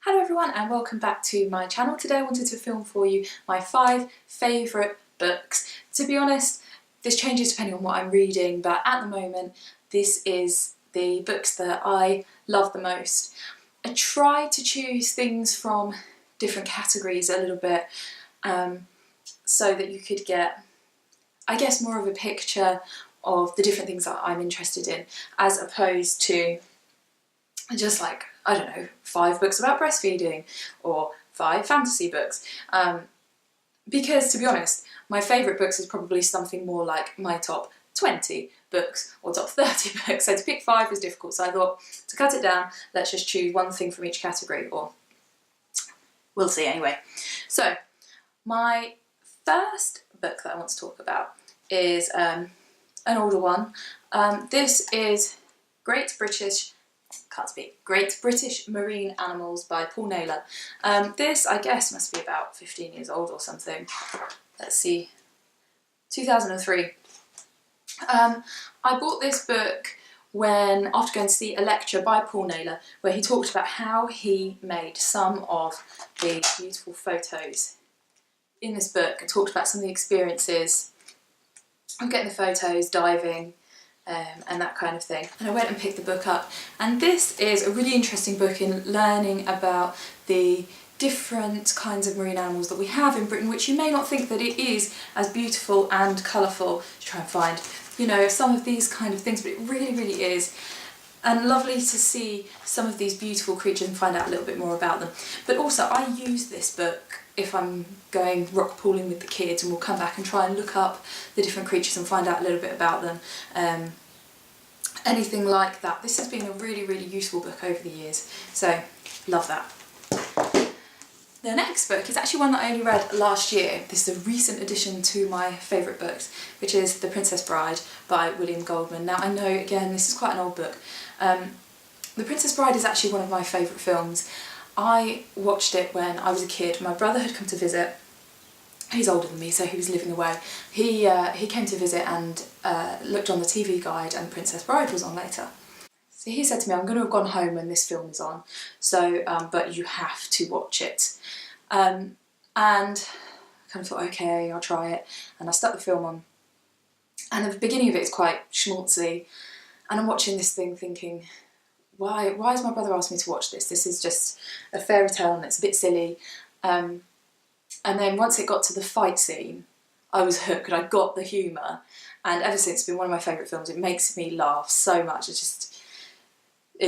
Hello everyone and welcome back to my channel. Today I wanted to film for you my 5 favourite books. To be honest, this changes depending on what I'm reading, but at the moment this is the books that I love the most. I try to choose things from different categories a little bit so that you could get, I guess, more of a picture of the different things that I'm interested in, as opposed to just like, I don't know, 5 books about breastfeeding or 5 fantasy books. Because to be honest, my favourite books is probably something more like my top 20 books or top 30 books. So to pick 5 was difficult, so I thought to cut it down, let's just choose one thing from each category, or we'll see anyway. So my first book that I want to talk about is an older one. This is Great British Marine Animals by Paul Naylor. This, I guess, must be about 15 years old or something. Let's see, 2003. I bought this book after going to see a lecture by Paul Naylor where he talked about how he made some of the beautiful photos in this book, and talked about some of the experiences of getting the photos, diving, and that kind of thing. And I went and picked the book up, and this is a really interesting book in learning about the different kinds of marine animals that we have in Britain, which you may not think that it is as beautiful and colourful to try and find, you know, some of these kind of things, but it really, really is. And lovely to see some of these beautiful creatures and find out a little bit more about them. But also I use this book if I'm going rock pooling with the kids, and we'll come back and try and look up the different creatures and find out a little bit about them. Anything like that. This has been a really, really useful book over the years, so love that. The next book is actually one that I only read last year. This is a recent addition to my favourite books, which is The Princess Bride by William Goldman. Now I know, again, this is quite an old book. The Princess Bride is actually one of my favourite films. I watched it when I was a kid. My brother had come to visit. He's older than me, so he was living away. He came to visit and looked on the TV guide, and Princess Bride was on later. So he said to me, I'm going to have gone home when this film is on, so but you have to watch it. And I kind of thought, okay, I'll try it. And I stuck the film on. And the beginning of it is quite schmaltzy. And I'm watching this thing thinking, why has my brother asked me to watch this? This is just a fairy tale and it's a bit silly. And then once it got to the fight scene, I was hooked. I got the humour. And ever since, it's been one of my favourite films. It makes me laugh so much. It's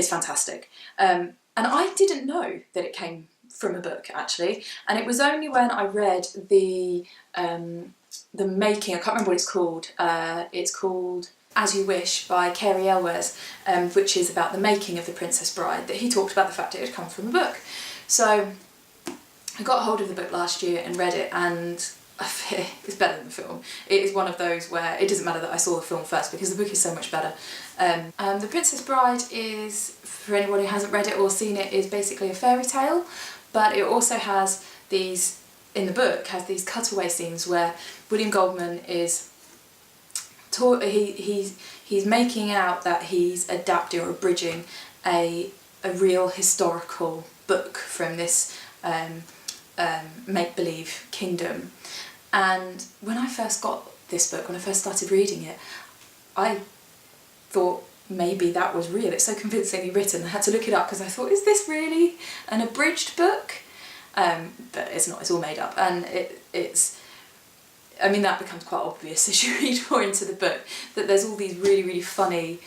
fantastic. And I didn't know that it came from a book, actually. And it was only when I read the making, I can't remember what it's called As You Wish by Carey Elwes, which is about the making of The Princess Bride, that he talked about the fact it had come from a book. So I got hold of the book last year and read it, and it's better than the film. It is one of those where it doesn't matter that I saw the film first, because the book is so much better. The Princess Bride is, for anyone who hasn't read it or seen it, is basically a fairy tale, but it also has these, in the book, has these cutaway scenes where William Goldman is he's making out that he's adapting or abridging a real historical book from this make-believe kingdom. And when I first got this book, when I first started reading it, I thought maybe that was real. It's so convincingly written. I had to look it up because I thought, is this really an abridged book? But it's not, it's all made up. And it's I mean, that becomes quite obvious as you read more into the book, that there's all these really, really funny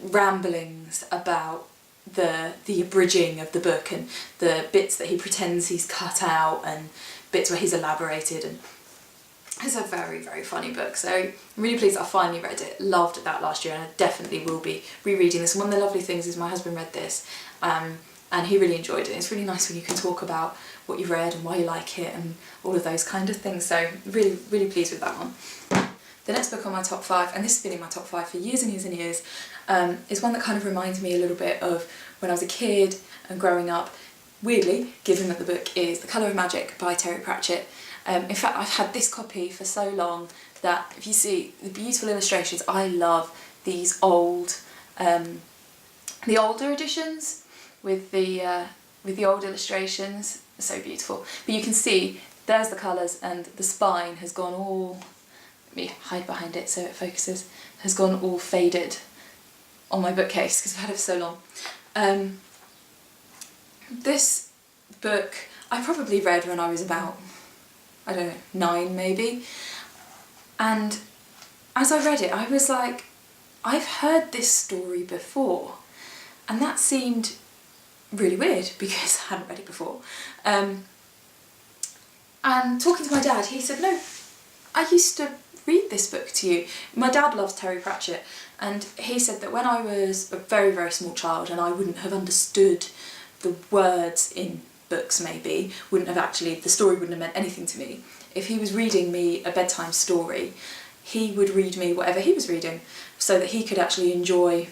ramblings about the abridging of the book, and the bits that he pretends he's cut out, and bits where he's elaborated, and it's a very, very funny book. So I'm really pleased that I finally read it. Loved that last year, and I definitely will be rereading this. And one of the lovely things is my husband read this, and he really enjoyed it. It's really nice when you can talk about what you've read and why you like it and all of those kind of things. So really, really pleased with that one. The next book on my top 5, and this has been in my top 5 for years and years and years, is one that kind of reminds me a little bit of when I was a kid and growing up. Weirdly, given that the book is The Colour of Magic by Terry Pratchett. In fact, I've had this copy for so long that if you see the beautiful illustrations, I love these the older editions with the with the old illustrations. So beautiful. But you can see there's the colours, and the spine has gone all, let me hide behind it so it focuses, has gone all faded on my bookcase because I've had it for so long. This book I probably read when I was about, I don't know, 9 maybe, and as I read it I was like, I've heard this story before, and that seemed really weird because I hadn't read it before. And talking to my dad, he said, no, I used to read this book to you. My dad loves Terry Pratchett, and he said that when I was a very, very small child and I wouldn't have understood the words in books maybe, the story wouldn't have meant anything to me. If he was reading me a bedtime story, he would read me whatever he was reading so that he could actually enjoy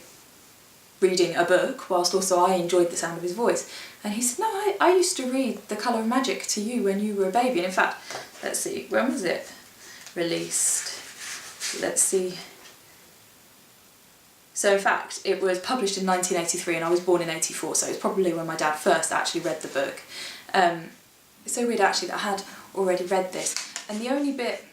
reading a book whilst also I enjoyed the sound of his voice. And he said, no, I used to read The Colour of Magic to you when you were a baby. And in fact, let's see, when was it released? Let's see. So in fact, it was published in 1983 and I was born in 84, so it's probably when my dad first actually read the book. It's so weird actually that I had already read this. And the only bit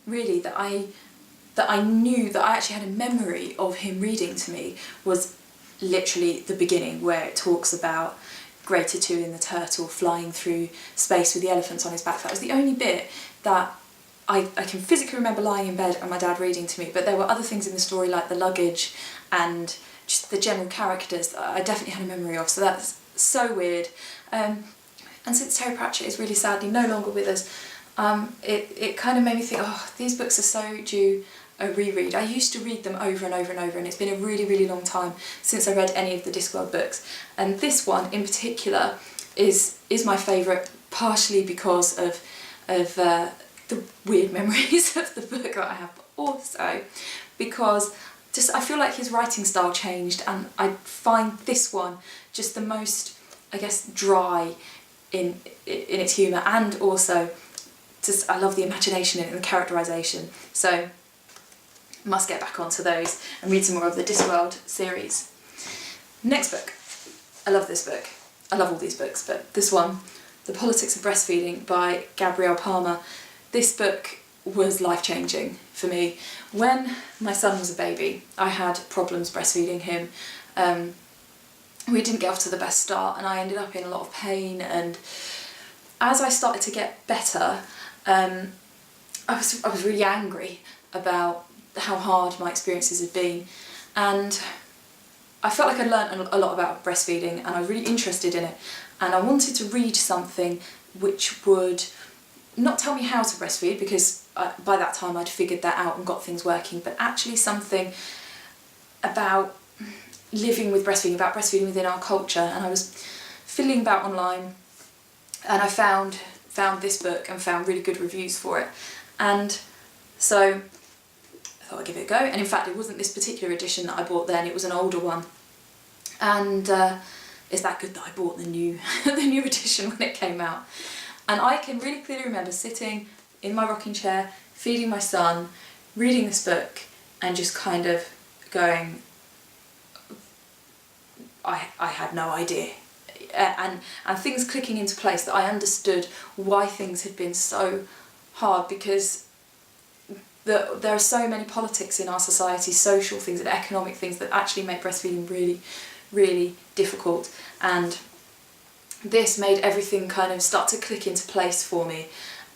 really that I knew that I actually had a memory of him reading to me was literally the beginning, where it talks about Grey Tattooing the turtle flying through space with the elephants on his back. That was the only bit that I can physically remember lying in bed and my dad reading to me, but there were other things in the story like the luggage and just the general characters that I definitely had a memory of, so that's so weird. And since Terry Pratchett is really sadly no longer with us, it kind of made me think, oh, these books are so due a reread. I used to read them over and over and over, and it's been a really, really long time since I read any of the Discworld books. And this one in particular is my favourite, partially because of the weird memories of the book that I have, but also because just I feel like his writing style changed, and I find this one just the most, I guess, dry in its humour, and also just I love the imagination and the characterisation. So must get back onto those and read some more of the Discworld series. Next book. I love this book. I love all these books, but this one, The Politics of Breastfeeding by Gabrielle Palmer. This book was life-changing for me. When my son was a baby, I had problems breastfeeding him. We didn't get off to the best start, and I ended up in a lot of pain, and as I started to get better, I was really angry about how hard my experiences had been, and I felt like I'd learnt a lot about breastfeeding, and I was really interested in it, and I wanted to read something which would not tell me how to breastfeed, because by that time I'd figured that out and got things working, but actually something about living with breastfeeding, about breastfeeding within our culture. And I was fiddling about online, and I found this book and found really good reviews for it, and so I thought I'd give it a go. And in fact, it wasn't this particular edition that I bought then, it was an older one, and it's that good that I bought the new the new edition when it came out. And I can really clearly remember sitting in my rocking chair, feeding my son, reading this book, and just kind of going, I had no idea. And things clicking into place, that I understood why things had been so hard, because there are so many politics in our society, social things and economic things, that actually make breastfeeding really, really difficult. And this made everything kind of start to click into place for me,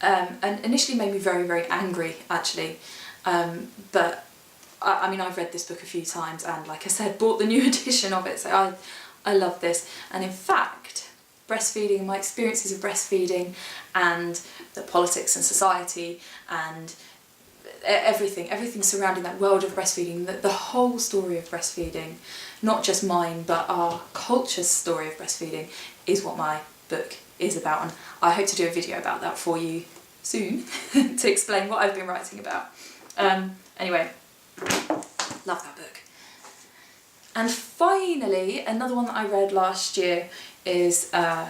and initially made me very, very angry actually, but I mean, I've read this book a few times, and like I said, bought the new edition of it, so I love this. And in fact, breastfeeding and my experiences of breastfeeding and the politics and society and everything surrounding that world of breastfeeding, the whole story of breastfeeding, not just mine but our culture's story of breastfeeding, is what my book is about, and I hope to do a video about that for you soon to explain what I've been writing about. Anyway, love that book. And finally, another one that I read last year is The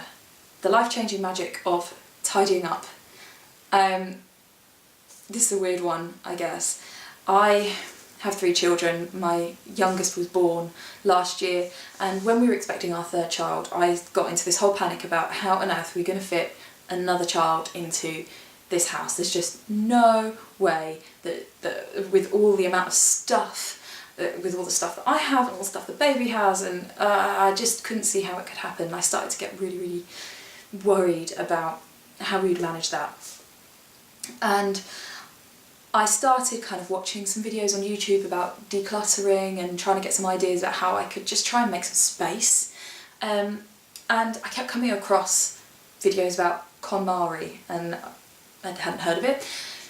Life-Changing Magic of Tidying Up. This is a weird one, I guess. I have 3 children. My youngest was born last year, and when we were expecting our 3rd child, I got into this whole panic about how on earth we're going to fit another child into this house. There's just no way that with all the amount of stuff, with all the stuff that I have and all the stuff the baby has, and I just couldn't see how it could happen. I started to get really, really worried about how we'd manage that. And I started kind of watching some videos on YouTube about decluttering and trying to get some ideas about how I could just try and make some space. And I kept coming across videos about KonMari, and I hadn't heard of it.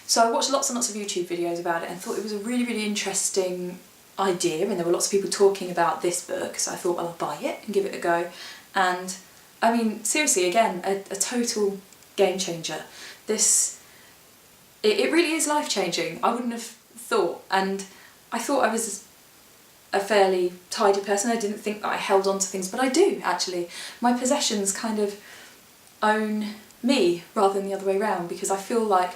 So I watched lots and lots of YouTube videos about it and thought it was a really, really interesting idea, and there were lots of people talking about this book, so I thought, well, I'll buy it and give it a go. And I mean, seriously, again, a total game changer. It really is life-changing. I wouldn't have thought, and I thought I was a fairly tidy person. I didn't think that I held on to things, but I do, actually. My possessions kind of own me rather than the other way around, because I feel like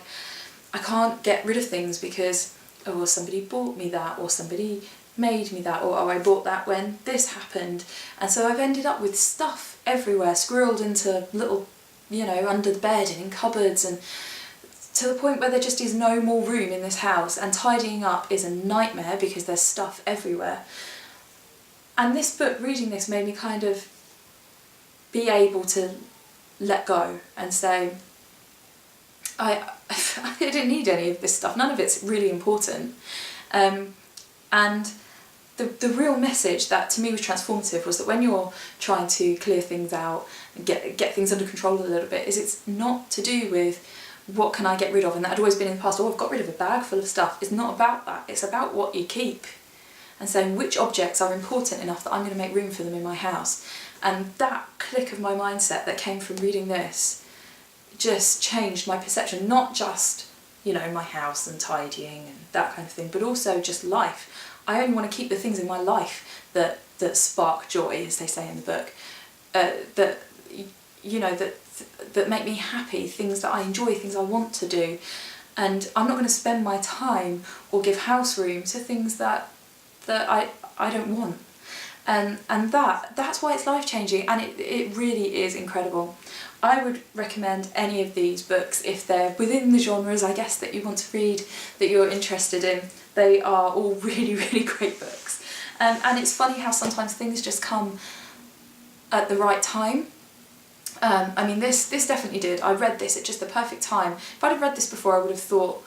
I can't get rid of things because, oh, well, somebody bought me that, or somebody made me that, or oh, I bought that when this happened. And so I've ended up with stuff everywhere, squirreled into little, you know, under the bed and in cupboards, and to the point where there just is no more room in this house, and tidying up is a nightmare because there's stuff everywhere. And this book, reading this, made me kind of be able to let go and say, I didn't need any of this stuff, none of it's really important. And the real message that to me was transformative was that when you're trying to clear things out and get things under control a little bit, is it's not to do with what can I get rid of, and that had always been in the past, oh, I've got rid of a bag full of stuff. It's not about that, it's about what you keep, and saying which objects are important enough that I'm going to make room for them in my house. And that click of my mindset that came from reading this just changed my perception, not just, you know, my house and tidying and that kind of thing, but also just life. I only want to keep the things in my life that spark joy, as they say in the book, that, you know, that make me happy, things that I enjoy, things I want to do. And I'm not going to spend my time or give house room to things that I don't want. And that's why it's life-changing, and it really is incredible. I would recommend any of these books if they're within the genres, I guess, that you want to read, that you're interested in. They are all really, really great books. And it's funny how sometimes things just come at the right time. I mean, this definitely did. I read this at just the perfect time. If I'd have read this before, I would have thought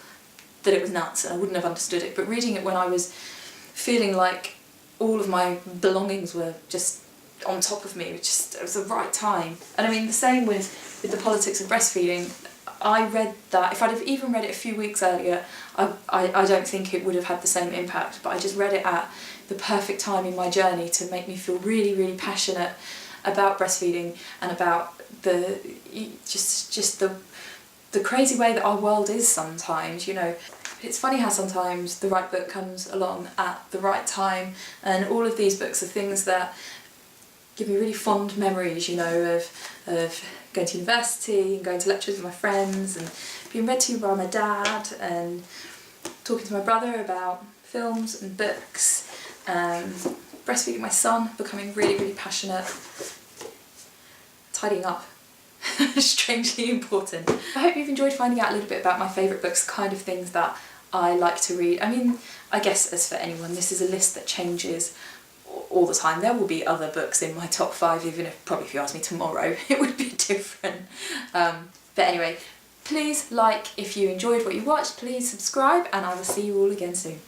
that it was nuts and I wouldn't have understood it. But reading it when I was feeling like all of my belongings were just on top of me, it was the right time. And I mean, the same with the politics of breastfeeding. I read that, if I'd have even read it a few weeks earlier, I don't think it would have had the same impact, but I just read it at the perfect time in my journey to make me feel really, really passionate about breastfeeding and about the crazy way that our world is sometimes, you know. It's funny how sometimes the right book comes along at the right time, and all of these books are things that give me really fond memories, you know, of going to university and going to lectures with my friends and being read to by my dad and talking to my brother about films and books, breastfeeding my son, becoming really, really passionate, tidying up, strangely important. I hope you've enjoyed finding out a little bit about my favourite books, the kind of things that I like to read. I mean, I guess as for anyone, this is a list that changes all the time. There will be other books in my top 5, even if probably if you asked me tomorrow it would be different. But anyway, please like if you enjoyed what you watched, please subscribe, and I will see you all again soon.